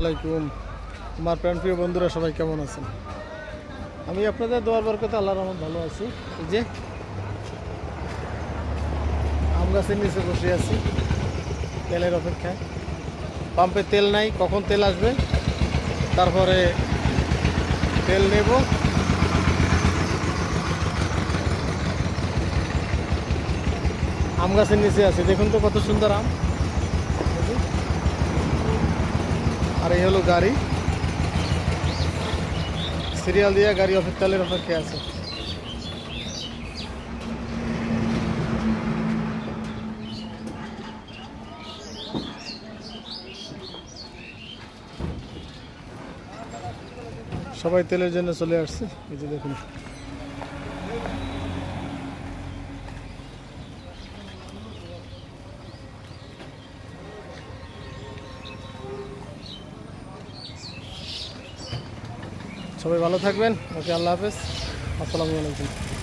আলাইকুম। আমার প্রাণপ্রিয় বন্ধুরা সবাই কেমন আছেন? আমি আপনাদের দোয়ার বরকতে আল্লাহর রহমতে ভালো আছি। এই যে আম গাছের নিচে বসে আছি তেলের অপেক্ষায়। পাম্পে তেল নাই, কখন তেল আসবে তারপরে তেল নেব। আম গাছের নিচে আছে, দেখুন তো কত সুন্দর আম। আর এই হলো গাড়ি, সিরিয়াল দিয়ে গাড়ি তেলের অপেক্ষায় আছে। সবাই তেলের জন্য চলে আসছে। এই যে দেখুন, সবাই ভালো থাকবেন। ওকে, আল্লাহ হাফেজ, আসসালামু আলাইকুম।